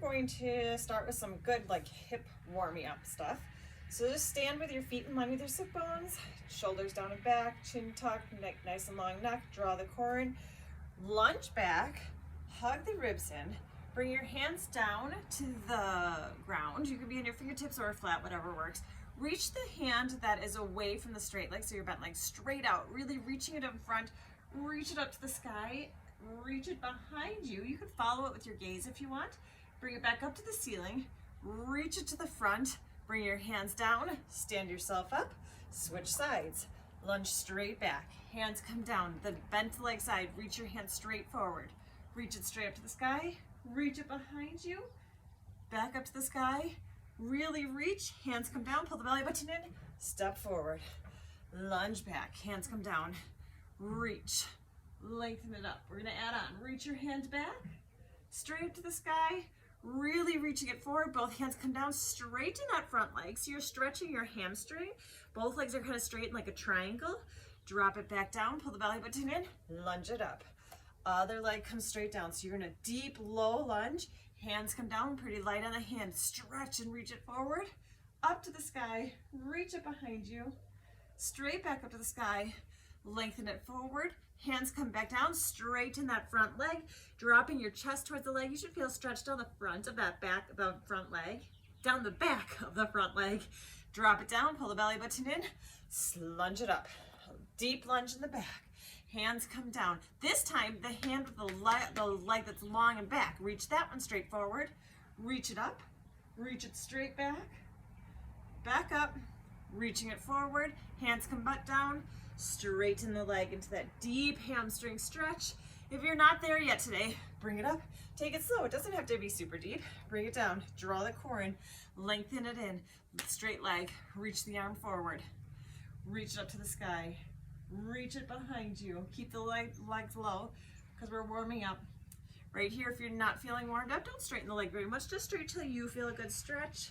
going to start with some good like hip warming up stuff. So just stand with your feet in line with your sit bones, shoulders down and back, chin tucked, neck nice and long neck, draw the core in, lunge back, hug the ribs in, bring your hands down to the ground. You can be on your fingertips or flat, whatever works. Reach the hand that is away from the straight leg, so your bent leg straight out, really reaching it up in front, reach it up to the sky, reach it behind you. You can follow it with your gaze if you want. Bring it back up to the ceiling, reach it to the front, bring your hands down, stand yourself up, switch sides, lunge straight back, hands come down, the bent leg side, reach your hands straight forward, reach it straight up to the sky, reach it behind you, back up to the sky, really reach, hands come down, pull the belly button in, step forward, lunge back, hands come down, reach, lengthen it up. We're gonna add on, reach your hands back, straight up to the sky, really reaching it forward, both hands come down, straighten that front leg, so you're stretching your hamstring, both legs are kind of straight like a triangle, drop it back down, pull the belly button in, lunge it up. Other leg comes straight down, so you're in a deep, low lunge, hands come down, pretty light on the hand, stretch and reach it forward, up to the sky, reach it behind you, straight back up to the sky, lengthen it forward, hands come back down, straighten that front leg, dropping your chest towards the leg. You should feel stretched down the front of that back, the front leg, down the back of the front leg, drop it down, pull the belly button in, lunge it up, deep lunge in the back. Hands come down. This time, the hand with the leg that's long and back. Reach that one straight forward. Reach it up. Reach it straight back. Back up. Reaching it forward. Hands come butt down. Straighten the leg into that deep hamstring stretch. If you're not there yet today, bring it up. Take it slow. It doesn't have to be super deep. Bring it down. Draw the core in. Lengthen it in. Straight leg. Reach the arm forward. Reach it up to the sky. Reach it behind you. Keep the legs low because we're warming up. Right here, if you're not feeling warmed up, don't straighten the leg very much. Just straight till you feel a good stretch.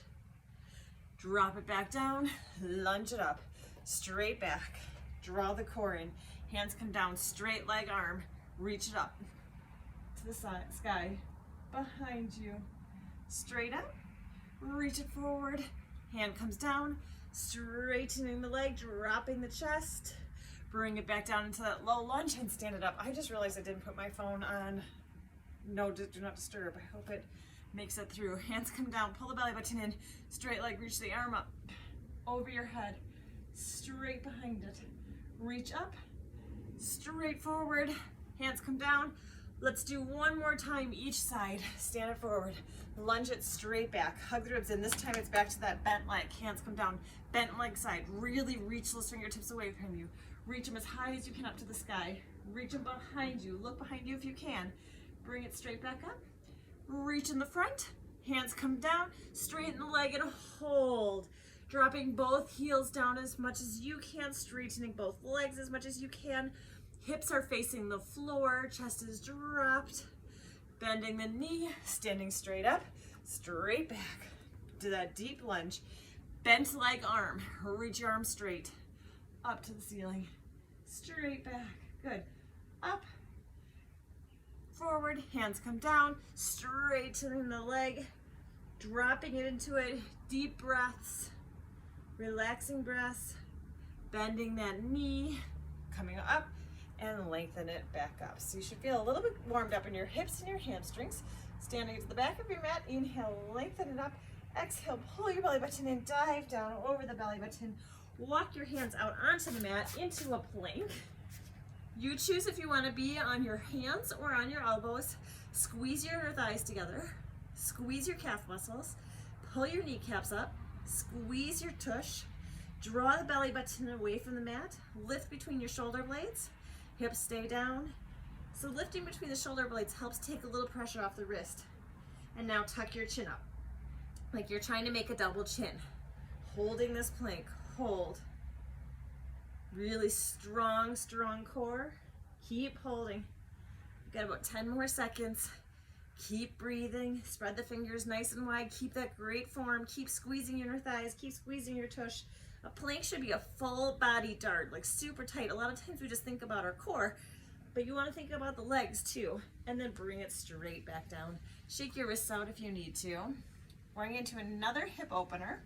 Drop it back down, lunge it up, straight back. Draw the core in. Hands come down, straight leg arm. Reach it up to the sky. Behind you. Straight up. Reach it forward. Hand comes down, straightening the leg, dropping the chest. Bring it back down into that low lunge and stand it up. I just realized I didn't put my phone on do not disturb. I hope it makes it through. Hands come down, pull the belly button in, straight leg, reach the arm up, over your head, straight behind it. Reach up, straight forward, hands come down. Let's do one more time each side. Stand it forward, lunge it straight back, hug the ribs in. This time it's back to that bent leg. Hands come down, bent leg side. Really reach those fingertips away from you. Reach them as high as you can up to the sky. Reach them behind you. Look behind you if you can. Bring it straight back up. Reach in the front. Hands come down. Straighten the leg and hold. Dropping both heels down as much as you can. Straightening both legs as much as you can. Hips are facing the floor. Chest is dropped. Bending the knee. Standing straight up. Straight back. To that deep lunge. Bent leg arm. Reach your arm straight. Up to the ceiling, straight back, good, up, forward, hands come down, straightening the leg, dropping it into it, deep breaths, relaxing breaths, bending that knee, coming up, and lengthen it back up. So you should feel a little bit warmed up in your hips and your hamstrings. Standing to the back of your mat, inhale, lengthen it up, exhale, pull your belly button in, dive down over the belly button. Walk your hands out onto the mat into a plank. You choose if you want to be on your hands or on your elbows. Squeeze your thighs together. Squeeze your calf muscles. Pull your kneecaps up. Squeeze your tush. Draw the belly button away from the mat. Lift between your shoulder blades. Hips stay down. So lifting between the shoulder blades helps take a little pressure off the wrist. And now tuck your chin up like you're trying to make a double chin. Holding this plank. Hold. Really strong core. Keep holding. You've got about 10 more seconds. Keep breathing. Spread the fingers nice and wide. Keep that great form. Keep squeezing your thighs. Keep squeezing your tush. A plank should be a full body dart, like super tight. A lot of times we just think about our core, but you want to think about the legs too, and then bring it straight back down. Shake your wrists out if you need to. Going into another hip opener.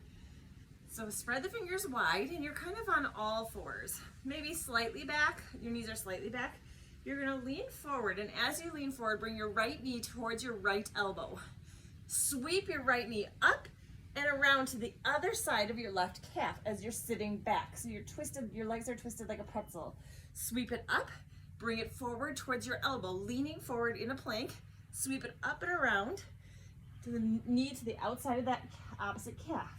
So spread the fingers wide, and you're kind of on all fours. Maybe slightly back, your knees are slightly back. You're gonna lean forward, and as you lean forward, bring your right knee towards your right elbow. Sweep your right knee up and around to the other side of your left calf as you're sitting back. So you're twisted, your legs are twisted like a pretzel. Sweep it up, bring it forward towards your elbow, leaning forward in a plank. Sweep it up and around to the knee to the outside of that opposite calf.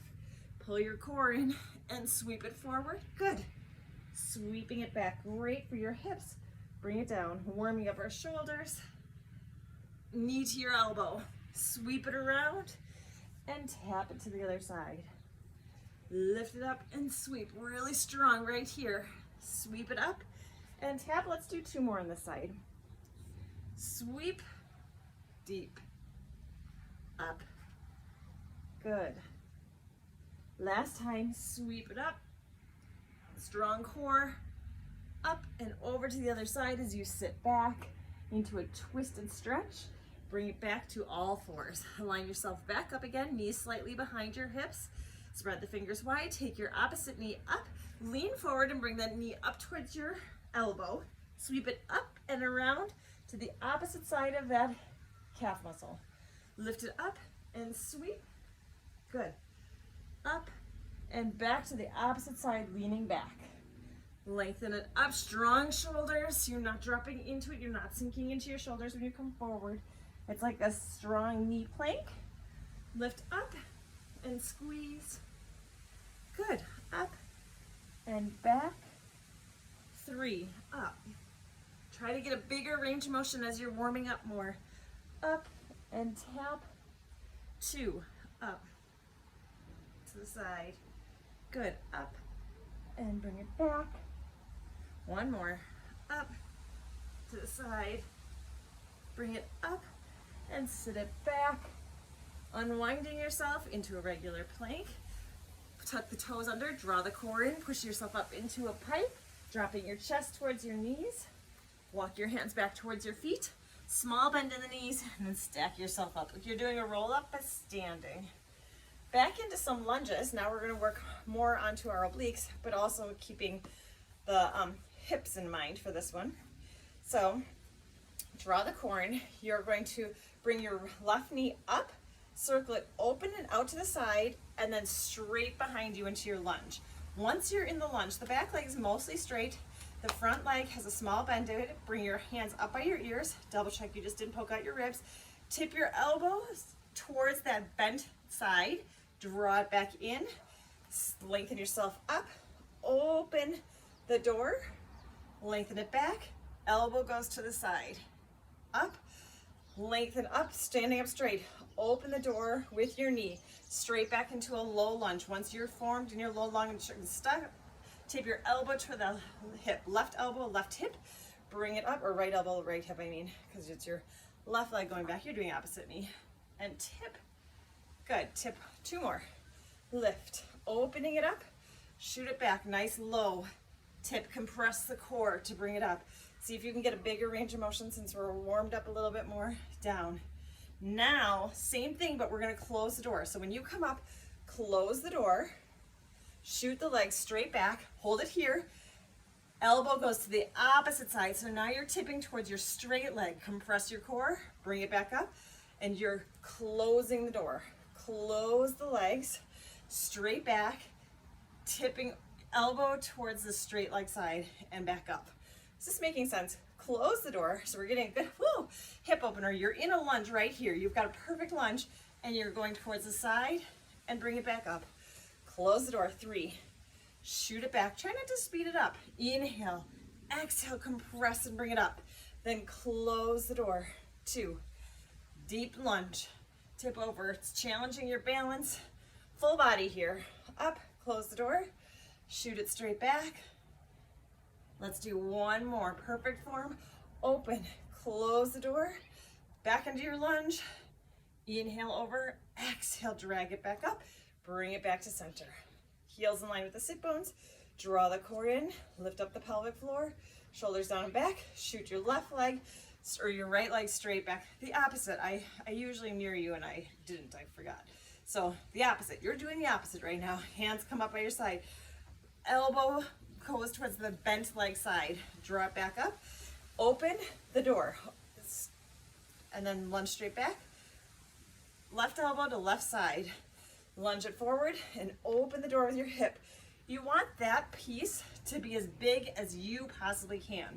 Pull your core in and sweep it forward. Good. Sweeping it back. Great for your hips. Bring it down. Warming up our shoulders. Knee to your elbow. Sweep it around and tap it to the other side. Lift it up and sweep. Really strong right here. Sweep it up and tap. Let's do 2 more on this side. Sweep. Deep. Up. Good. Last time, sweep it up. Strong core. Up and over to the other side as you sit back into a twist and stretch. Bring it back to all fours. Align yourself back up again, knees slightly behind your hips. Spread the fingers wide, take your opposite knee up, lean forward and bring that knee up towards your elbow. Sweep it up and around to the opposite side of that calf muscle. Lift it up and sweep. Good. Up and back to the opposite side, leaning back. Lengthen it up, strong shoulders. You're not dropping into it. You're not sinking into your shoulders when you come forward. It's like a strong knee plank. Lift up and squeeze. Good. Up and back. 3, up. Try to get a bigger range of motion as you're warming up more. Up and tap. 2, up. To the side. Good. Up and bring it back. 1 more. Up to the side. Bring it up and sit it back. Unwinding yourself into a regular plank. Tuck the toes under, draw the core in, push yourself up into a pipe, dropping your chest towards your knees. Walk your hands back towards your feet. Small bend in the knees, and then stack yourself up. Like you're doing a roll up but standing. Back into some lunges. Now we're going to work more onto our obliques, but also keeping the hips in mind for this one. So draw the core in. You're going to bring your left knee up, circle it open and out to the side, and then straight behind you into your lunge. Once you're in the lunge, the back leg is mostly straight. The front leg has a small bend to it. Bring your hands up by your ears. Double check you just didn't poke out your ribs. Tip your elbows towards that bent side. Draw it back in. Lengthen yourself up. Open the door. Lengthen it back. Elbow goes to the side. Up. Lengthen up, standing up straight. Open the door with your knee. Straight back into a low lunge. Once you're formed in your low lunge and stuck, tip your elbow to the hip. Left elbow, left hip. Bring it up, or right elbow, right hip, I mean, because it's your left leg going back. You're doing opposite knee. And tip. Good. Tip. 2 more. Lift. Opening it up. Shoot it back. Nice low. Tip. Compress the core to bring it up. See if you can get a bigger range of motion since we're warmed up a little bit more. Down. Now, same thing, but we're going to close the door. So when you come up, close the door. Shoot the leg straight back. Hold it here. Elbow goes to the opposite side. So now you're tipping towards your straight leg. Compress your core. Bring it back up. And you're closing the door. Close the legs. Straight back. Tipping elbow towards the straight leg side and back up. Is this making sense? Close the door. So we're getting a good hip opener. You're in a lunge right here. You've got a perfect lunge and you're going towards the side and bring it back up. Close the door. 3. Shoot it back. Try not to speed it up. Inhale. Exhale. Compress and bring it up. Then close the door. 2. Deep lunge. Tip over. It's challenging your balance. Full body here. Up. Close the door. Shoot it straight back. Let's do 1 more. Perfect form. Open. Close the door. Back into your lunge. Inhale over. Exhale. Drag it back up. Bring it back to center. Heels in line with the sit bones. Draw the core in. Lift up the pelvic floor. shoulders down and back, shoot your left leg or your right leg straight back. The opposite. I usually mirror you and I didn't, I forgot. So the opposite, you're doing the opposite right now. Hands come up by your side. Elbow goes towards the bent leg side. Draw it back up. Open the door. And then lunge straight back. Left elbow to left side. Lunge it forward and open the door with your hip. You want that piece to be as big as you possibly can.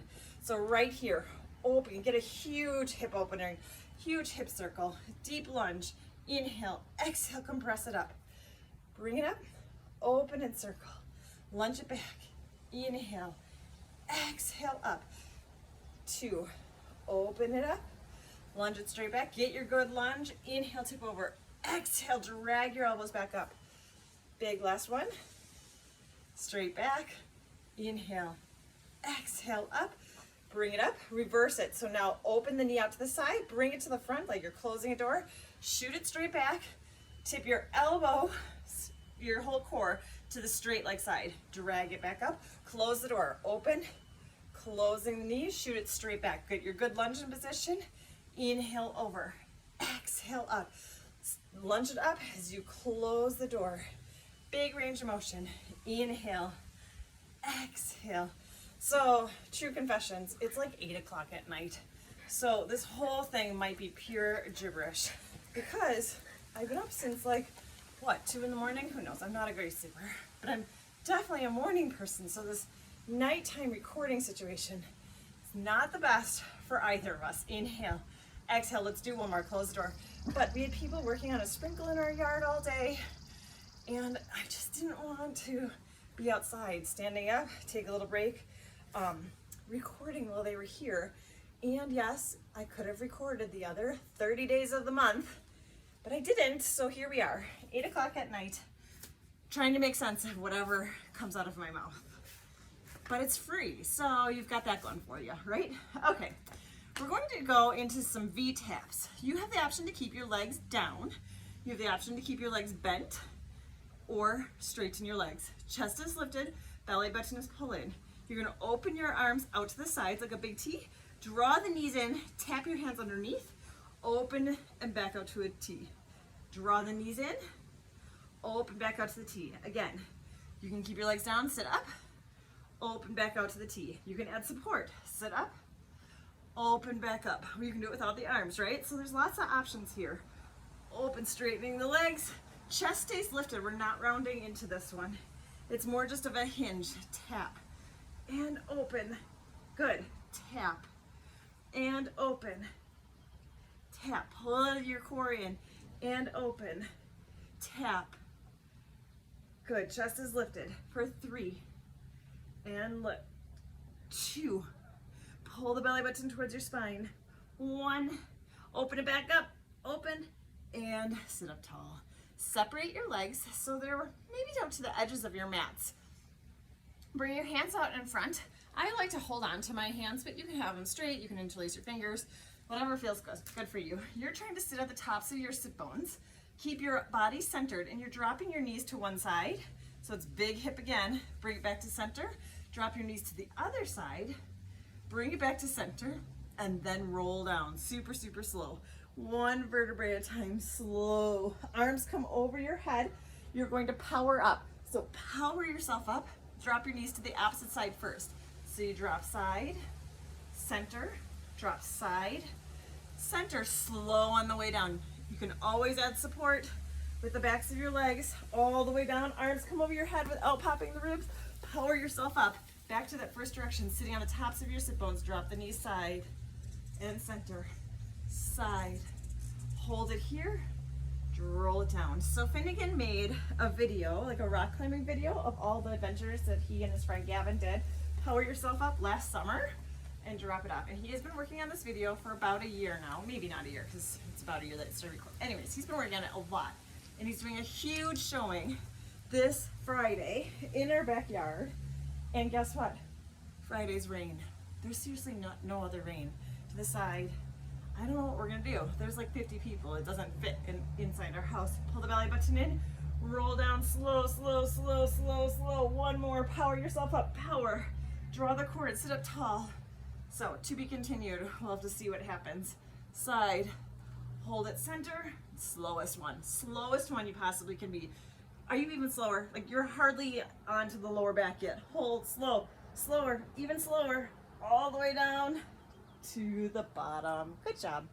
So right here, open, get a huge hip opening, huge hip circle, deep lunge, inhale, exhale, compress it up. Bring it up, open and circle. Lunge it back, inhale, exhale up. 2, open it up, lunge it straight back, get your good lunge, inhale, tip over, exhale, drag your elbows back up. Big last one, straight back, inhale, exhale up, bring it up, reverse it. So now open the knee out to the side, bring it to the front like you're closing a door, shoot it straight back, tip your elbow, your whole core to the straight leg side, drag it back up, close the door, open, closing the knees, shoot it straight back. Get your good lunge in position, inhale over, exhale up, lunge it up as you close the door. Big range of motion, inhale, exhale. So, true confessions, it's like 8 o'clock at night. So this whole thing might be pure gibberish because I've been up since like, what, 2 in the morning? Who knows? I'm not a great sleeper, but I'm definitely a morning person. So this nighttime recording situation is not the best for either of us. Inhale, exhale, let's do one more, close the door. But we had people working on a sprinkle in our yard all day and I just didn't want to be outside, standing up, take a little break, recording while they were here. And yes, I could have recorded the other 30 days of the month, but I didn't, so here we are, 8 o'clock at night, trying to make sense of whatever comes out of my mouth. But it's free, so you've got that going for you, right? Okay, we're going to go into some V-taps. You have the option to keep your legs down. You have the option to keep your legs bent or straighten your legs. Chest is lifted, belly button is pulled in. You're gonna open your arms out to the sides like a big T, draw the knees in, tap your hands underneath, open and back out to a T. Draw the knees in, open back out to the T. Again, you can keep your legs down, sit up, open back out to the T. You can add support, sit up, open back up. You can do it without the arms, right? So there's lots of options here. Open, straightening the legs, chest stays lifted. We're not rounding into this one. It's more just of a hinge, tap, and open, good, tap, and open, tap, pull your core in, and open, tap, good, chest is lifted for 3, and lift, 2, pull the belly button towards your spine, 1, open it back up, open, and sit up tall. Separate your legs so they're maybe down to the edges of your mats. Bring your hands out in front. I like to hold on to my hands, but you can have them straight, you can interlace your fingers, whatever feels good for you. You're trying to sit at the tops of your sit bones. Keep your body centered and you're dropping your knees to one side. So it's big hip again. Bring it back to center. Drop your knees to the other side. Bring it back to center and then roll down. Super, super slow. 1 vertebrae at a time, slow. Arms come over your head. You're going to power up. So power yourself up. Drop your knees to the opposite side first. So you drop side, center, drop side, center, slow on the way down. You can always add support with the backs of your legs all the way down. Arms come over your head without popping the ribs. Power yourself up. Back to that first direction, sitting on the tops of your sit bones. Drop the knees side and center, side. Hold it here, roll it down. So Finnegan made a video, like a rock climbing video of all the adventures that he and his friend Gavin did. Power yourself up last summer and drop it up. And he has been working on this video for about a year now. Maybe not a year, because it's about a year that it started recording. Anyways, he's been working on it a lot. And he's doing a huge showing this Friday in our backyard. And guess what? Friday's rain. There's seriously no other rain. To the side. I don't know what we're gonna do. There's like 50 people. It doesn't fit inside our house. Pull the belly button in, roll down slow, slow, slow, slow, slow. 1 more, power yourself up, power. Draw the core and sit up tall. So to be continued. We'll have to see what happens. Side, hold at center, slowest one you possibly can be. Are you even slower? Like you're hardly onto the lower back yet. Hold, slow, slower, even slower, all the way down to the bottom. Good job.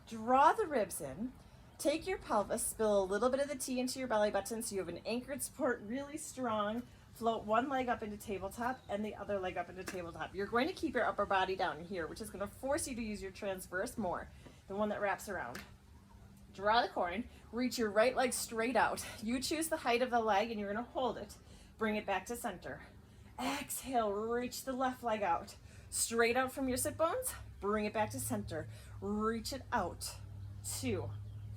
Draw the ribs in. Take your pelvis, spill a little bit of the tea into your belly button so you have an anchored support really strong. Float one leg up into tabletop and the other leg up into tabletop. You're going to keep your upper body down here, which is going to force you to use your transverse more, the one that wraps around. Draw the core in, reach your right leg straight out. You choose the height of the leg and you're going to hold it. Bring it back to center. Exhale, reach the left leg out. Straight out from your sit bones, bring it back to center. Reach it out. 2,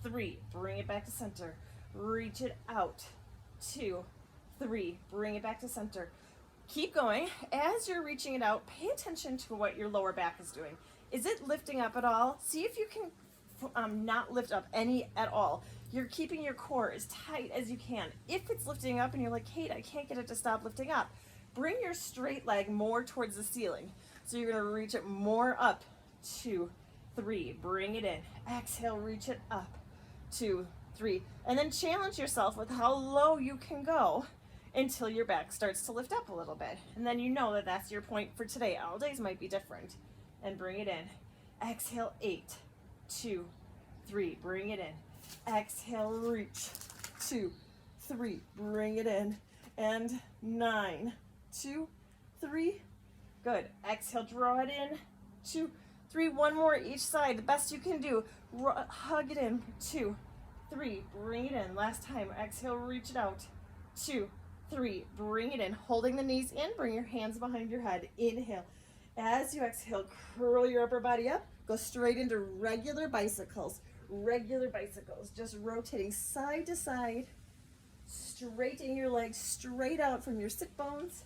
3, bring it back to center. Reach it out. 2, 3, bring it back to center. Keep going. As you're reaching it out, pay attention to what your lower back is doing. Is it lifting up at all? See if you can not lift up any at all. You're keeping your core as tight as you can. If it's lifting up and you're like, Kate, I can't get it to stop lifting up, bring your straight leg more towards the ceiling. So you're going to reach it more up. 2, 3, bring it in. Exhale, reach it up. 2, 3, and then challenge yourself with how low you can go until your back starts to lift up a little bit. And then you know that that's your point for today. All days might be different. And bring it in. Exhale, 8, 2, 3, bring it in. Exhale, reach. 2, 3, bring it in. And 9, 2, 3. Good. Exhale, draw it in. 2, 3, one more each side, the best you can do. Hug it in. 2, 3, bring it in. Last time. Exhale, reach it out. 2, 3, bring it in. Holding the knees in, bring your hands behind your head. Inhale. As you exhale, curl your upper body up. Go straight into regular bicycles. Regular bicycles. Just rotating side to side. Straightening your legs straight out from your sit bones.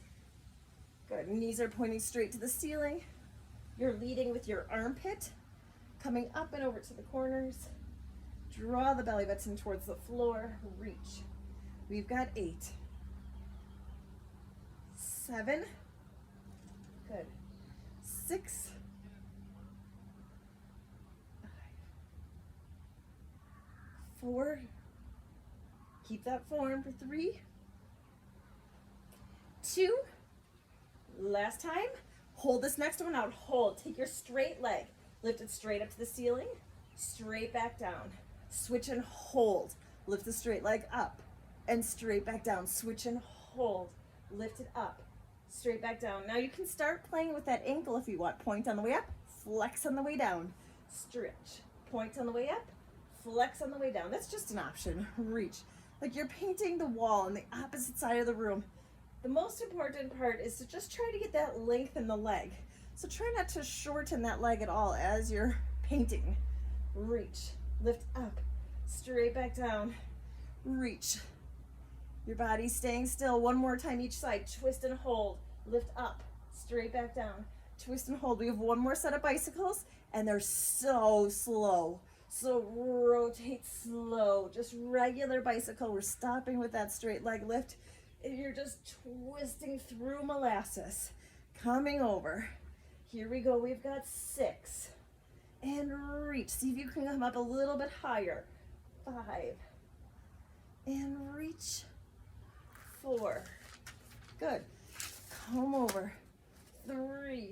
Good. Knees are pointing straight to the ceiling. You're leading with your armpit, coming up and over to the corners. Draw the belly button towards the floor. Reach. We've got 8, 7, good, 6, 5, 4, keep that form for 3, 2, last time. Hold this next one out. Hold. Take your straight leg. Lift it straight up to the ceiling. Straight back down. Switch and hold. Lift the straight leg up and straight back down. Switch and hold. Lift it up. Straight back down. Now you can start playing with that ankle if you want. Point on the way up. Flex on the way down. Stretch. Point on the way up. Flex on the way down. That's just an option. Reach. Like you're painting the wall on the opposite side of the room. The most important part is to just try to get that length in the leg. So try not to shorten that leg at all as you're painting. Reach, lift up, straight back down, reach. Your body's staying still. One more time each side. Twist and hold, lift up, straight back down, twist and hold. We have one more set of bicycles and they're so slow. So rotate slow, just regular bicycle. We're stopping with that straight leg lift. And you're just twisting through molasses, coming over. Here we go. We've got 6. And reach. See if you can come up a little bit higher. 5. And reach. 4. Good. Come over. 3.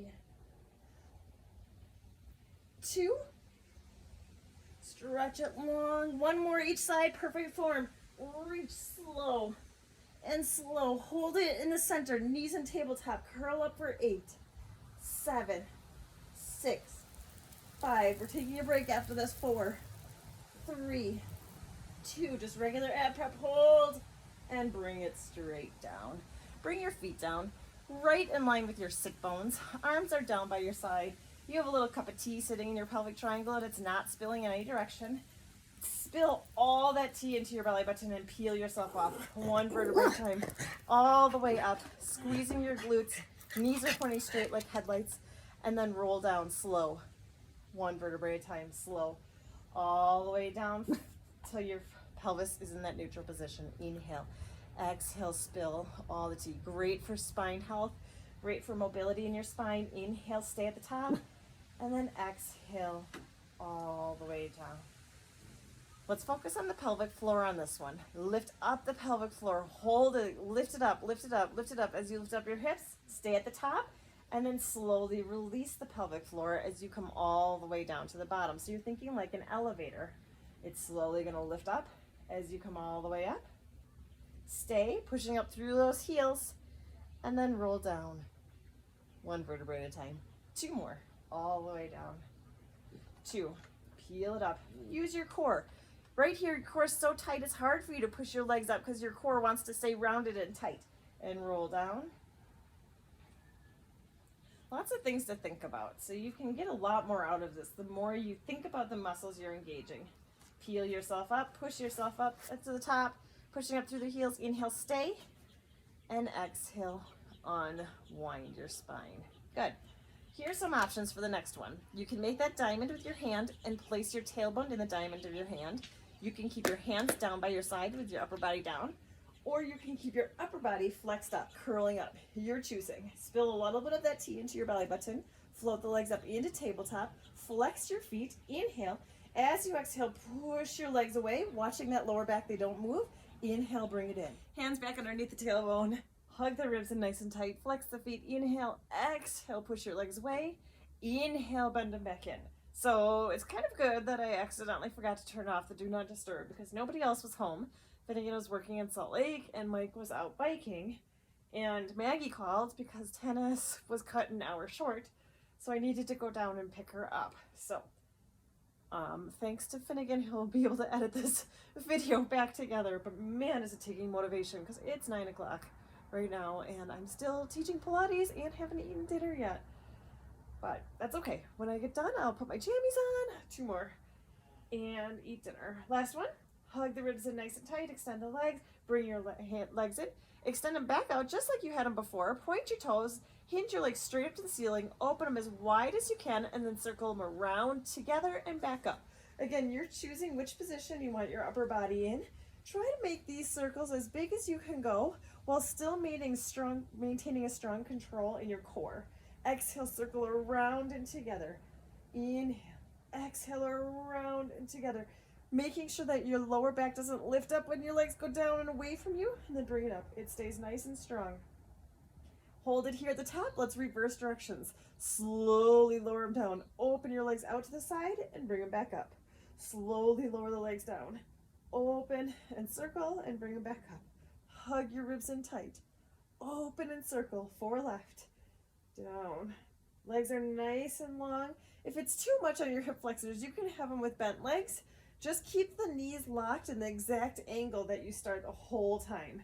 2. Stretch it long. One more each side. Perfect form. Reach slow. And slow. Hold it in the center. Knees and tabletop. Curl up for 8, 7, 6, 5. We're taking a break after this. 4, 3, 2. Just regular ab prep. Hold. And bring it straight down. Bring your feet down. Right in line with your sit bones. Arms are down by your side. You have a little cup of tea sitting in your pelvic triangle and it's not spilling in any direction. Spill all that tea into your belly button and peel yourself off. One vertebrae at a time. All the way up. Squeezing your glutes. Knees are pointing straight like headlights. And then roll down slow. One vertebrae at a time. Slow. All the way down till your pelvis is in that neutral position. Inhale. Exhale, spill all the tea. Great for spine health. Great for mobility in your spine. Inhale, stay at the top, and then exhale all the way down. Let's focus on the pelvic floor on this one. Lift up the pelvic floor, hold it, lift it up, lift it up, lift it up. As you lift up your hips, stay at the top, and then slowly release the pelvic floor as you come all the way down to the bottom. So you're thinking like an elevator. It's slowly gonna lift up as you come all the way up. Stay, pushing up through those heels, and then roll down. One vertebrae at a time. Two more, all the way down. Two, peel it up. Use your core. Right here, your core is so tight, it's hard for you to push your legs up because your core wants to stay rounded and tight. And roll down. Lots of things to think about. So you can get a lot more out of this the more you think about the muscles you're engaging. Peel yourself up, push yourself up to the top, pushing up through the heels. Inhale, stay, and exhale, unwind your spine. Good. Here's some options for the next one. You can make that diamond with your hand and place your tailbone in the diamond of your hand. You can keep your hands down by your side with your upper body down, or you can keep your upper body flexed up, curling up. You're choosing. Spill a little bit of that tea into your belly button, float the legs up into tabletop, flex your feet, inhale. As you exhale, push your legs away, watching that lower back, they don't move. Inhale, bring it in. Hands back underneath the tailbone. Hug the ribs in nice and tight. Flex the feet. Inhale, exhale, push your legs away. Inhale, bend them back in. So it's kind of good that I accidentally forgot to turn off the do not disturb because nobody else was home. Finnegan was working in Salt Lake and Mike was out biking. And Maggie called because tennis was cut an hour short. So I needed to go down and pick her up. So thanks to Finnegan, he'll be able to edit this video back together. But man, is it taking motivation because it's 9 o'clock right now and I'm still teaching Pilates and haven't eaten dinner yet. But that's okay. When I get done, I'll put my jammies on, 2 more, and eat dinner. Last one, hug the ribs in nice and tight, extend the legs, bring your legs in, extend them back out just like you had them before, point your toes, hinge your legs straight up to the ceiling, open them as wide as you can, and then circle them around together and back up. Again, you're choosing which position you want your upper body in. Try to make these circles as big as you can go while still maintaining a strong control in your core. Exhale, circle around and together. Inhale, exhale, around and together. Making sure that your lower back doesn't lift up when your legs go down and away from you, and then bring it up. It stays nice and strong. Hold it here at the top. Let's reverse directions. Slowly lower them down. Open your legs out to the side and bring them back up. Slowly lower the legs down. Open and circle and bring them back up. Hug your ribs in tight. Open and circle, 4 left. Down. Legs are nice and long. If it's too much on your hip flexors, you can have them with bent legs. Just keep the knees locked in the exact angle that you start the whole time.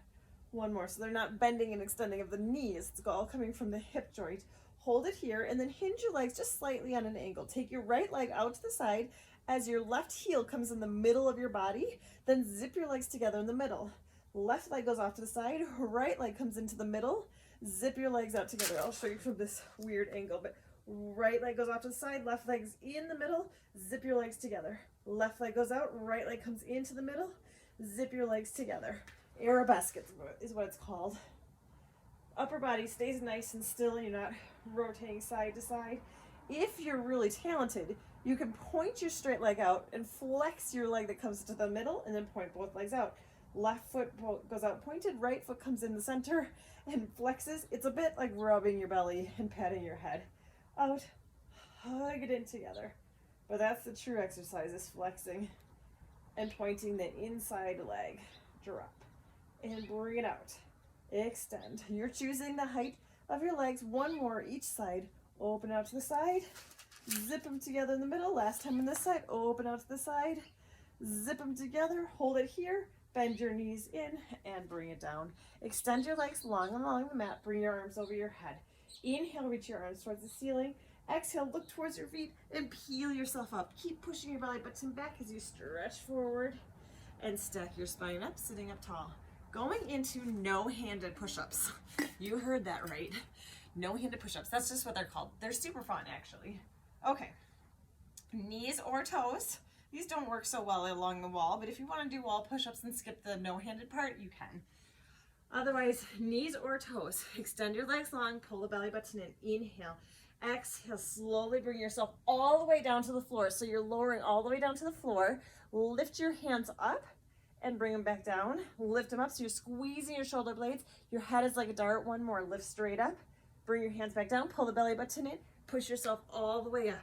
1 more, so they're not bending and extending of the knees. It's all coming from the hip joint. Hold it here and then hinge your legs just slightly on an angle. Take your right leg out to the side as your left heel comes in the middle of your body. Then zip your legs together in the middle. Left leg goes off to the side, right leg comes into the middle. Zip your legs out together. I'll show you from this weird angle, but right leg goes off to the side, left leg's in the middle, zip your legs together. Left leg goes out, right leg comes into the middle, zip your legs together. Arabesque is what it's called. Upper body stays nice and still and you're not rotating side to side. If you're really talented, you can point your straight leg out and flex your leg that comes into the middle and then point both legs out. Left foot goes out pointed, right foot comes in the center and flexes. It's a bit like rubbing your belly and patting your head. Out, hug it in together. But that's the true exercise, is flexing and pointing the inside leg. Drop and bring it out. Extend. You're choosing the height of your legs. 1 more each side. Open out to the side. Zip them together in the middle. Last time on this side. Open out to the side. Zip them together. Hold it here. Bend your knees in and bring it down. Extend your legs long along the mat. Bring your arms over your head. Inhale, reach your arms towards the ceiling. Exhale, look towards your feet and peel yourself up. Keep pushing your belly button back as you stretch forward and stack your spine up, sitting up tall. Going into no-handed push-ups. You heard that right. No-handed push-ups. That's just what they're called. They're super fun, actually. Okay. Knees or toes. These don't work so well along the wall, but if you want to do wall push-ups and skip the no-handed part, you can. Otherwise, knees or toes. Extend your legs long, pull the belly button in. Inhale. Exhale, slowly bring yourself all the way down to the floor. So you're lowering all the way down to the floor. Lift your hands up and bring them back down. Lift them up so you're squeezing your shoulder blades. Your head is like a dart. One more. Lift straight up. Bring your hands back down. Pull the belly button in. Push yourself all the way up.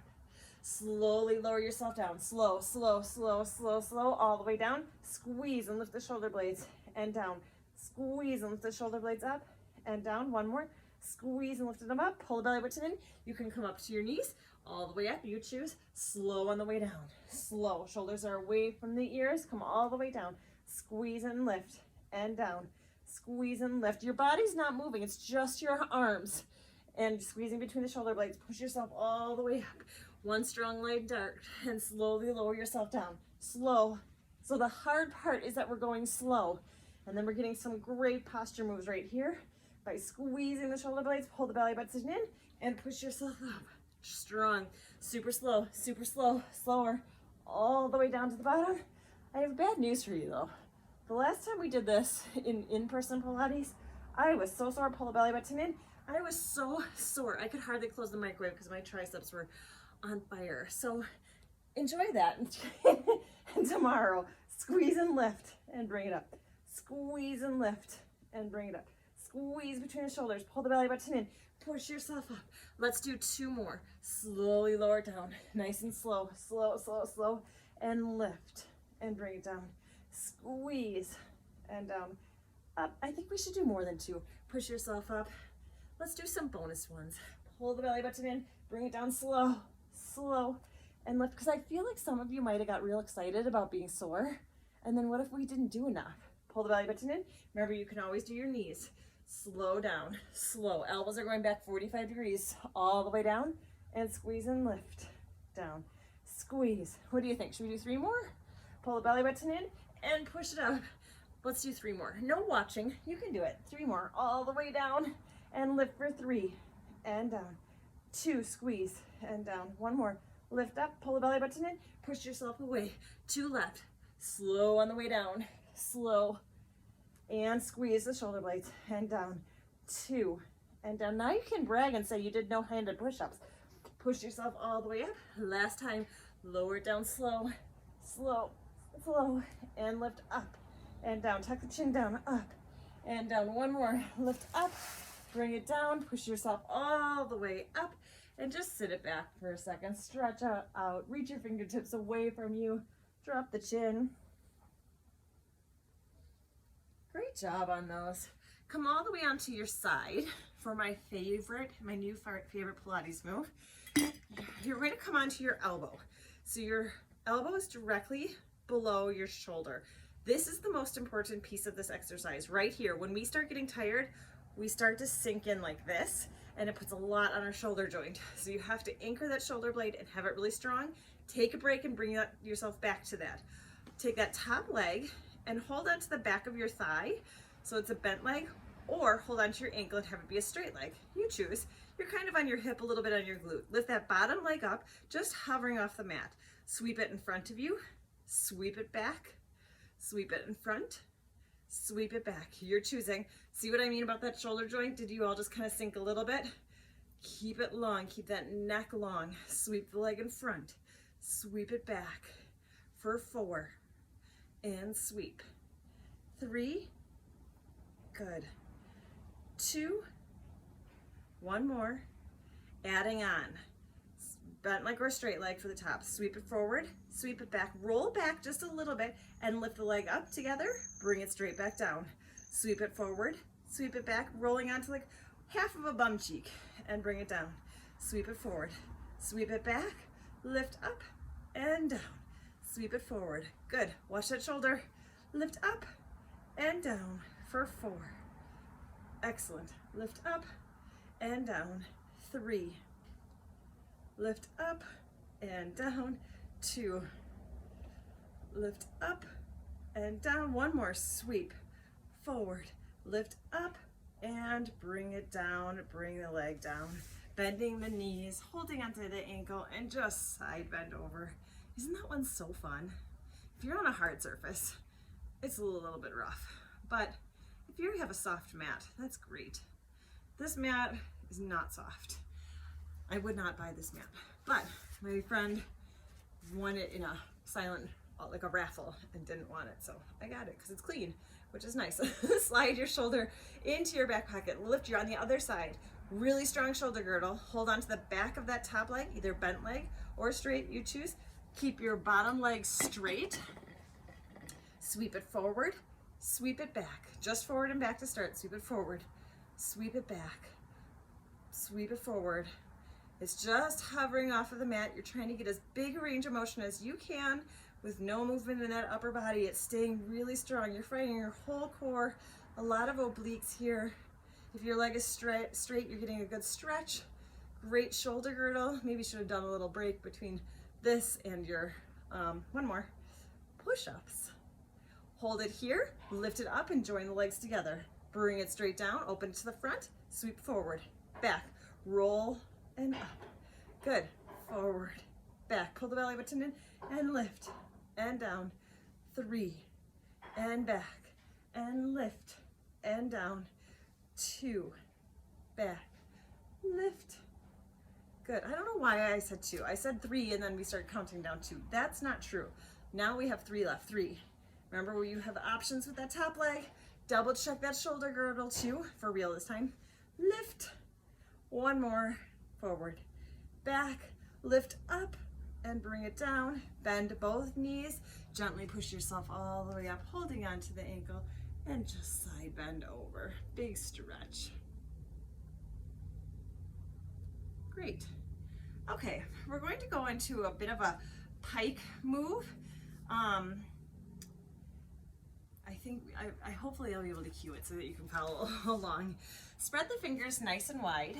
Slowly lower yourself down. Slow, slow, slow, slow, slow. All the way down. Squeeze and lift the shoulder blades and down. Squeeze and lift the shoulder blades up and down. One more. Squeeze and lift them up. Pull the belly button in. You can come up to your knees all the way up. You choose. Slow on the way down. Slow. Shoulders are away from the ears. Come all the way down. Squeeze and lift and down. Squeeze and lift. Your body's not moving. It's just your arms. And squeezing between the shoulder blades. Push yourself all the way up. One strong leg dart. And slowly lower yourself down. Slow. So the hard part is that we're going slow. And then we're getting some great posture moves right here by squeezing the shoulder blades, pull the belly button in, and push yourself up. Strong, super slow, slower, all the way down to the bottom. I have bad news for you though. The last time we did this in-person Pilates, I was so sore. Pull the belly button in. I was so sore. I could hardly close the microwave because my triceps were on fire. So enjoy that. And tomorrow, squeeze and lift and bring it up. Squeeze and lift and bring it up. Squeeze between the shoulders. Pull the belly button in. Push yourself up. Let's do 2 more. Slowly lower it down. Nice and slow. Slow, slow, slow. And lift and bring it down. Squeeze and down. Up. I think we should do more than 2. Push yourself up. Let's do some bonus ones. Pull the belly button in. Bring it down slow, slow, and lift. Because I feel like some of you might have got real excited about being sore. And then what if we didn't do enough? Pull the belly button in. Remember, you can always do your knees. Slow down, slow. Elbows are going back 45 degrees all the way down, and squeeze and lift down. Squeeze. What do you think? Should we do 3 more? Pull the belly button in and push it up. Let's do 3 more. No watching. You can do it. 3 more. All the way down and lift for 3 and down. 2, squeeze and down. 1 more. Lift up, pull the belly button in, push yourself away. 2 left. Slow on the way down. Slow. And squeeze the shoulder blades and down. 2 and down. Now you can brag and say you did no-handed push-ups. Push yourself all the way up. Last time, lower it down slow, slow, slow, and lift up and down. Tuck the chin down, up and down. 1 more. Lift up, bring it down, push yourself all the way up, and just sit it back for a second. Stretch out, reach your fingertips away from you, drop the chin. Great job on those. Come all the way onto your side for my new favorite Pilates move. You're going to come onto your elbow. So your elbow is directly below your shoulder. This is the most important piece of this exercise right here. When we start getting tired, we start to sink in like this, and it puts a lot on our shoulder joint. So you have to anchor that shoulder blade and have it really strong. Take a break and bring yourself back to that. Take that top leg and hold on to the back of your thigh so it's a bent leg, or hold on to your ankle and have it be a straight leg. You choose. You're kind of on your hip, a little bit on your glute. Lift that bottom leg up, just hovering off the mat. Sweep it in front of you, sweep it back, sweep it in front, sweep it back. You're choosing. See what I mean about that shoulder joint? Did you all just kind of sink a little bit? Keep it long, keep that neck long. Sweep the leg in front, sweep it back for 4, and sweep. 3, good. 2, 1 more, adding on. Bent leg or straight leg for the top. Sweep it forward, sweep it back, roll back just a little bit, and lift the leg up together, bring it straight back down. Sweep it forward, sweep it back, rolling onto like half of a bum cheek, and bring it down. Sweep it forward, sweep it back, lift up and down. Sweep it forward. Good. Watch that shoulder. Lift up and down for 4. Excellent. Lift up and down. 3. Lift up and down. 2. Lift up and down. 1 more. Sweep forward. Lift up and bring it down. Bring the leg down. Bending the knees, holding onto the ankle, and just side bend over. Isn't that one so fun? If you're on a hard surface, it's a little bit rough, but if If you have a soft mat, that's great. This mat is not soft. I would not buy this mat, but my friend won it in a silent, like a raffle, and didn't want it, so I got it because it's clean, which is nice. Slide your shoulder into your back pocket, lift your on the other side, really strong shoulder girdle, hold on to the back of that top leg, either bent leg or straight, you choose. Keep your bottom leg straight, sweep it forward, sweep it back, just forward and back to start. Sweep it forward, sweep it back, sweep it forward. It's just hovering off of the mat. You're trying to get as big a range of motion as you can with no movement in that upper body. It's staying really strong. You're fighting your whole core, a lot of obliques here. If your leg is straight, you're getting a good stretch. Great shoulder girdle. Maybe you should have done a little break between this and your, one more, push-ups. Hold it here, lift it up and join the legs together. Bring it straight down, open it to the front, sweep forward, back, roll and up. Good, forward, back, pull the belly button in and lift and down. 3 and back and lift and down. 2, back, lift. Good, I don't know why I said 2. I said 3 and then we start counting down 2. That's not true. Now we have 3 left, 3. Remember where you have options with that top leg. Double check that shoulder girdle too, for real this time. Lift, 1 more, forward, back, lift up and bring it down. Bend both knees, gently push yourself all the way up, holding on to the ankle and just side bend over. Big stretch. Great. Okay, we're going to go into a bit of a pike move. I hopefully I'll be able to cue it so that you can follow along. Spread the fingers nice and wide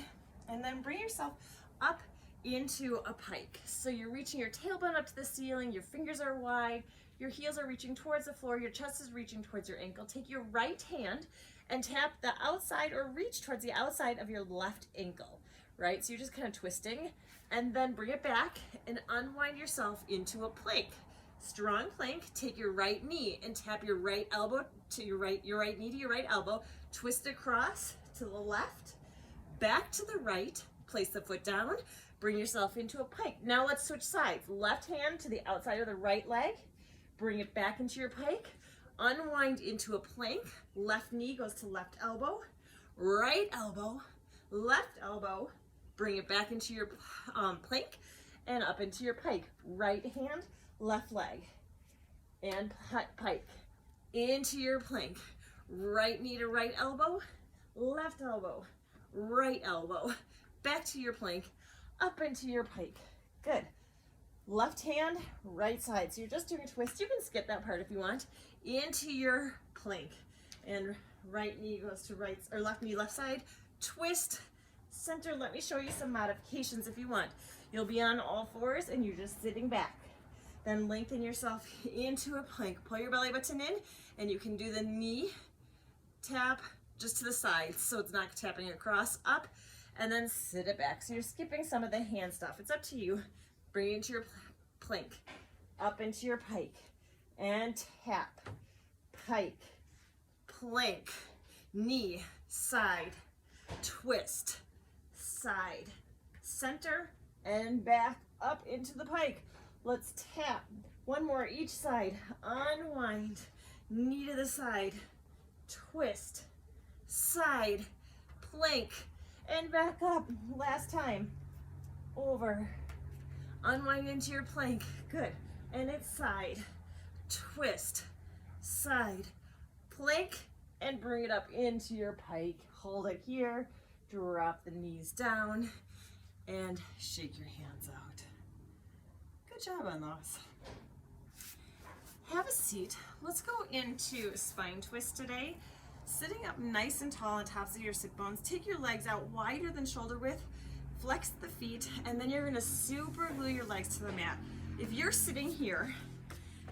and then bring yourself up into a pike. So you're reaching your tailbone up to the ceiling, your fingers are wide, your heels are reaching towards the floor, your chest is reaching towards your ankle. Take your right hand and tap the outside or reach towards the outside of your left ankle, right? So you're just kind of twisting and then bring it back and unwind yourself into a plank. Strong plank, take your right knee and tap your right elbow to your right knee to your right elbow, twist across to the left, back to the right, place the foot down, bring yourself into a pike. Now let's switch sides. Left hand to the outside of the right leg, bring it back into your pike, unwind into a plank, left knee goes to left elbow, right elbow, left elbow, bring it back into your plank and up into your pike. Right hand, left leg, and pike, into your plank. Right knee to right elbow, left elbow, right elbow, back to your plank, up into your pike. Good. Left hand, right side. So you're just doing a twist. You can skip that part if you want. Into your plank. And right knee goes to right, or left knee, left side. Twist, center. Let me show you some modifications if you want. You'll be on all fours and you're just sitting back. Then lengthen yourself into a plank. Pull your belly button in and you can do the knee tap just to the side so it's not tapping across, up, and then sit it back. So you're skipping some of the hand stuff. It's up to you. Bring it into your plank, up into your pike, and tap, pike, plank, knee, side, twist, side, center, and back up into the pike. Let's tap. 1 more each side. Unwind. Knee to the side. Twist. Side. Plank. And back up. Last time. Over. Unwind into your plank. Good. And it's side. Twist. Side. Plank. And bring it up into your pike. Hold it here. Drop the knees down. And shake your hands out. Good job on those. Have a seat. Let's go into spine twist today. Sitting up nice and tall on tops of your sit bones. Take your legs out wider than shoulder width. Flex the feet, and then you're gonna super glue your legs to the mat. If you're sitting here,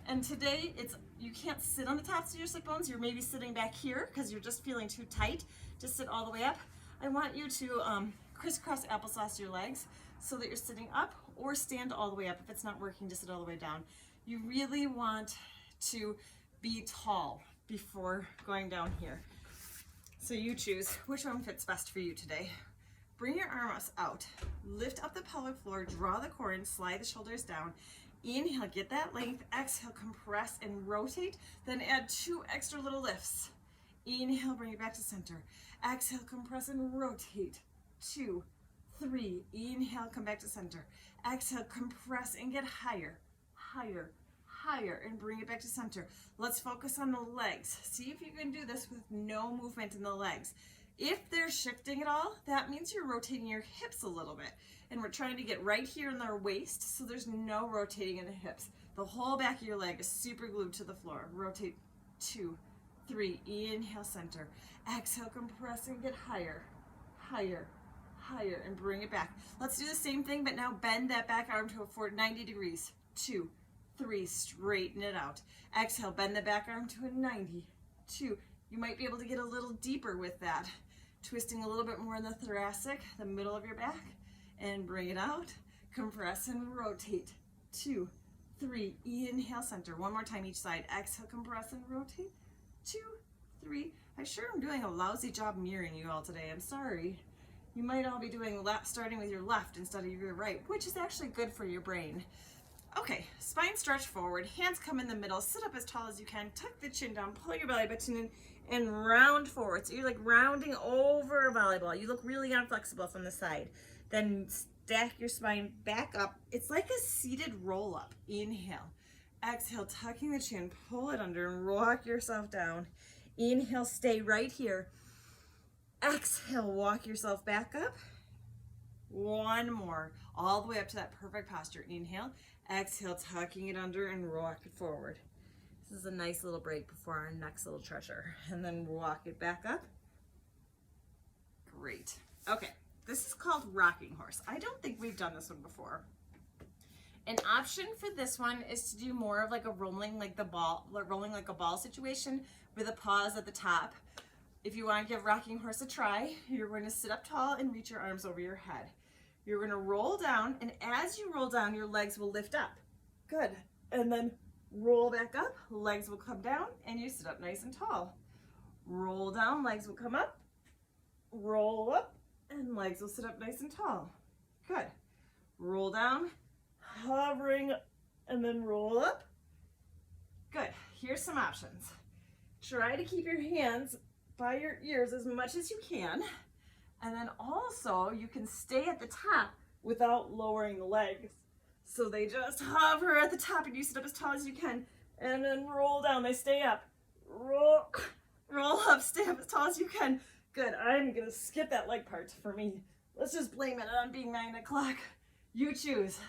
and today you can't sit on the tops of your sit bones, you're maybe sitting back here because you're just feeling too tight to sit all the way up. I want you to crisscross applesauce your legs so that you're sitting up, or stand all the way up. If it's not working, just sit all the way down. You really want to be tall before going down here. So you choose which one fits best for you today. Bring your arms out, lift up the pelvic floor, draw the core in, slide the shoulders down. Inhale, get that length. Exhale, compress and rotate. Then add 2 extra little lifts. Inhale, bring it back to center. Exhale, compress and rotate. 2, 3. Inhale, come back to center. Exhale, compress and get higher, higher, higher, and bring it back to center. Let's focus on the legs. See if you can do this with no movement in the legs. If they're shifting at all, that means you're rotating your hips a little bit. And we're trying to get right here in their waist, so there's no rotating in the hips. The whole back of your leg is super glued to the floor. Rotate. 2, 3. Inhale, center. Exhale, compress and get higher, higher, higher, and bring it back. Let's do the same thing, but now bend that back arm to a 90 degrees. 2, 3. Straighten it out. Exhale, bend the back arm to a 90. 2. You might be able to get a little deeper with that. Twisting a little bit more in the thoracic, the middle of your back, and bring it out. Compress and rotate. 2, 3. Inhale, center. One more time each side. Exhale, compress and rotate. 2, 3. I sure am doing a lousy job mirroring you all today. I'm sorry. You might all be doing starting with your left instead of your right, which is actually good for your brain. Okay, spine stretch forward, hands come in the middle, sit up as tall as you can, tuck the chin down, pull your belly button in, and round forward. So you're like rounding over a volleyball. You look really inflexible from the side. Then stack your spine back up. It's like a seated roll up. Inhale. Exhale, tucking the chin, pull it under and rock yourself down. Inhale, stay right here. Exhale, walk yourself back up. One more, all the way up to that perfect posture. Inhale, exhale, tucking it under and rock it forward. This is a nice little break before our next little treasure. And then walk it back up. Great. Okay, this is called rocking horse. I don't think we've done this one before. An option for this one is to do more of like a rolling like a ball situation with a pause at the top. If you want to give rocking horse a try, you're going to sit up tall and reach your arms over your head. You're going to roll down, and as you roll down, your legs will lift up. Good. And then roll back up, legs will come down, and you sit up nice and tall. Roll down, legs will come up, roll up, and legs will sit up nice and tall. Good. Roll down, hovering, and then roll up. Good. Here's some options. Try to keep your hands by your ears as much as you can. And then also you can stay at the top without lowering the legs. So they just hover at the top and you sit up as tall as you can. And then roll down, they stay up. Roll up, stay up as tall as you can. Good, I'm gonna skip that leg part for me. Let's just blame it on being 9 o'clock. You choose.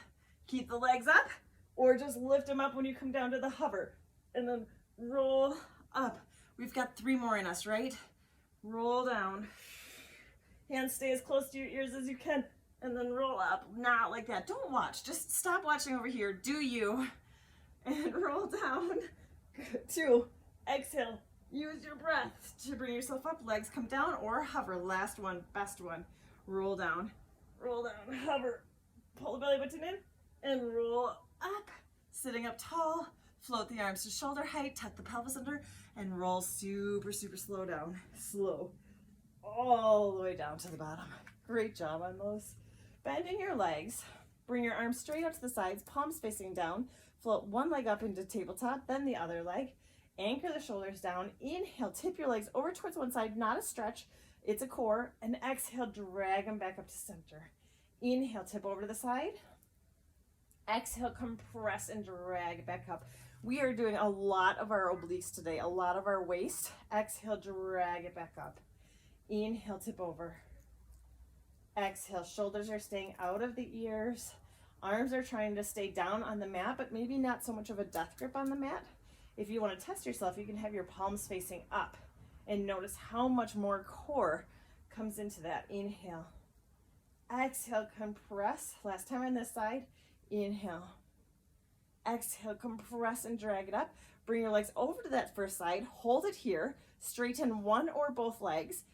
Keep the legs up or just lift them up when you come down to the hover. And then roll up. We've got 3 more in us, right? Roll down. Hands stay as close to your ears as you can. And then roll up. Not like that. Don't watch. Just stop watching over here. Do you. And roll down. Good. 2. Exhale. Use your breath to bring yourself up. Legs come down or hover. Last one. Best one. Roll down. Roll down. Hover. Pull the belly button in. And roll up. Sitting up tall. Float the arms to shoulder height, tuck the pelvis under, and roll super, super slow down. Slow. All the way down to the bottom. Great job on those. Bending your legs. Bring your arms straight up to the sides, palms facing down. Float one leg up into tabletop, then the other leg. Anchor the shoulders down. Inhale, tip your legs over towards one side, not a stretch. It's a core. And exhale, drag them back up to center. Inhale, tip over to the side. Exhale, compress and drag back up. We are doing a lot of our obliques today, a lot of our waist. Exhale, drag it back up. Inhale, tip over. Exhale, shoulders are staying out of the ears. Arms are trying to stay down on the mat, but maybe not so much of a death grip on the mat. If you want to test yourself, you can have your palms facing up and notice how much more core comes into that. Inhale. Exhale, compress. Last time on this side. Inhale. Exhale, compress and drag it up. Bring your legs over to that first side. Hold it here. Straighten one or both legs.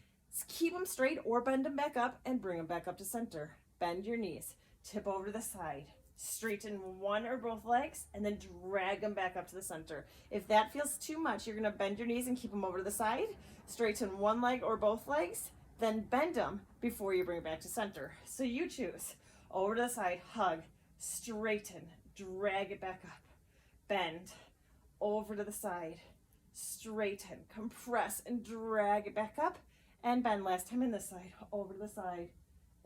Keep them straight or bend them back up and bring them back up to center. Bend your knees. Tip over to the side. Straighten one or both legs and then drag them back up to the center. If that feels too much, you're gonna bend your knees and keep them over to the side. Straighten one leg or both legs, then bend them before you bring it back to center. So you choose. Over to the side, hug, straighten, drag it back up, bend, over to the side, straighten, compress and drag it back up, and bend. Last time in this side, over to the side,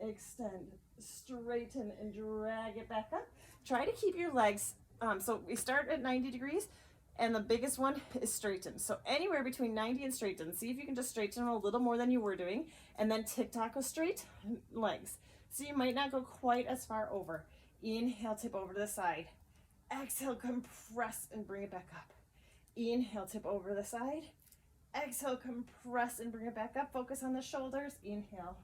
extend, straighten and drag it back up. Try to keep your legs, so we start at 90 degrees and the biggest one is straighten. So anywhere between 90 and straighten. See if you can just straighten a little more than you were doing, and then tick-tock with straight legs. So you might not go quite as far over. Inhale, tip over to the side. Exhale, compress and bring it back up. Inhale, tip over to the side. Exhale, compress and bring it back up. Focus on the shoulders. Inhale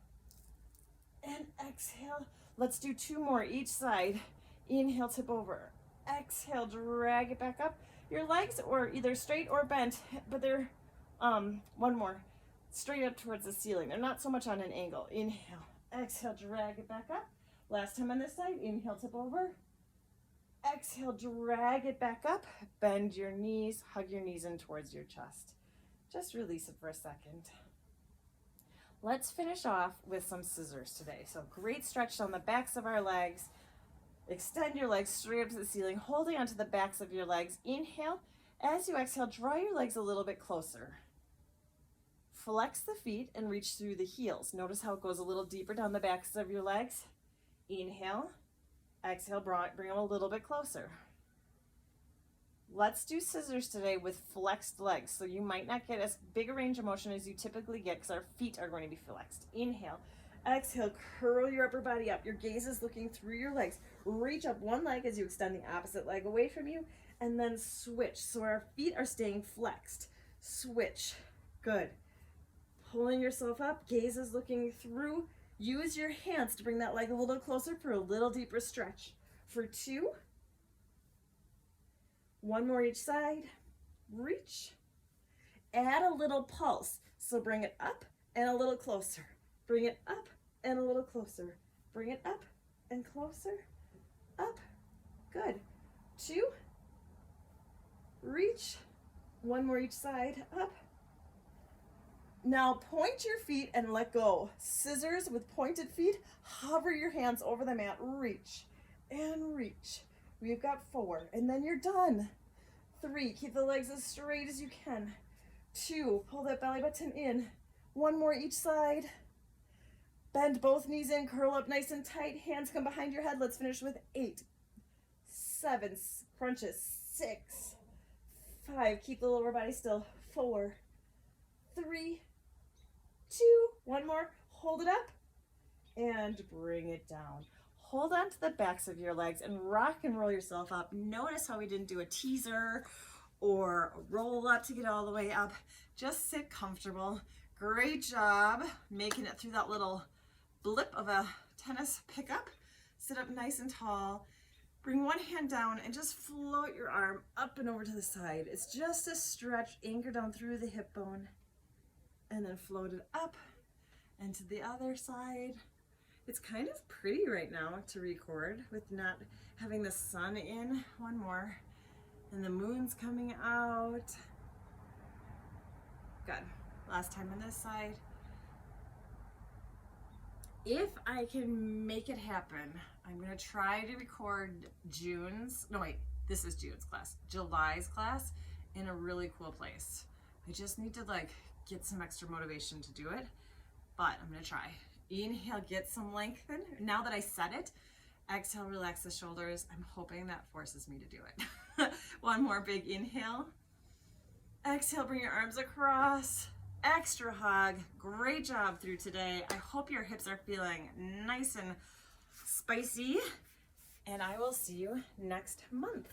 and exhale. Let's do 2 more each side. Inhale, tip over. Exhale, drag it back up. Your legs are either straight or bent, but they're, one more, straight up towards the ceiling. They're not so much on an angle. Inhale, exhale, drag it back up. Last time on this side, inhale, tip over. Exhale, drag it back up. Bend your knees, hug your knees in towards your chest. Just release it for a second. Let's finish off with some scissors today. So great stretch down the backs of our legs. Extend your legs straight up to the ceiling, holding onto the backs of your legs. Inhale. As you exhale, draw your legs a little bit closer. Flex the feet and reach through the heels. Notice how it goes a little deeper down the backs of your legs. Inhale. Exhale, bring them a little bit closer. Let's do scissors today with flexed legs. So you might not get as big a range of motion as you typically get because our feet are going to be flexed. Inhale. Exhale, curl your upper body up. Your gaze is looking through your legs. Reach up one leg as you extend the opposite leg away from you, and then switch. So our feet are staying flexed. Switch. Good. Pulling yourself up, gaze is looking through. Use your hands to bring that leg a little closer for a little deeper stretch. For 2. 1 more each side. Reach. Add a little pulse. So bring it up and a little closer. Bring it up and a little closer. Bring it up and closer. Up. Good. 2. Reach. 1 more each side. Up. Now point your feet and let go. Scissors with pointed feet. Hover your hands over the mat. Reach and reach. We've got 4, and then you're done. 3, keep the legs as straight as you can. 2, pull that belly button in. 1 more each side. Bend both knees in, curl up nice and tight. Hands come behind your head. Let's finish with 8, 7, crunches, 6, 5, keep the lower body still. 4, 3, 2, 1 more, hold it up, and bring it down. Hold on to the backs of your legs and rock and roll yourself up. Notice how we didn't do a teaser or a roll up to get all the way up. Just sit comfortable. Great job making it through that little blip of a tennis pickup. Sit up nice and tall. Bring one hand down and just float your arm up and over to the side. It's just a stretch, anchor down through the hip bone, and then float it up and to the other side. It's kind of pretty right now to record with not having the sun in. 1 more. And the moon's coming out. Good. Last time on this side. If I can make it happen, I'm going to try to record this is June's class. July's class in a really cool place. I just need to get some extra motivation to do it, but I'm going to try. Inhale, get some lengthen. Now that I said it, exhale, relax the shoulders. I'm hoping that forces me to do it. 1 more big inhale. Exhale, bring your arms across. Extra hug. Great job through today. I hope your hips are feeling nice and spicy, and I will see you next month.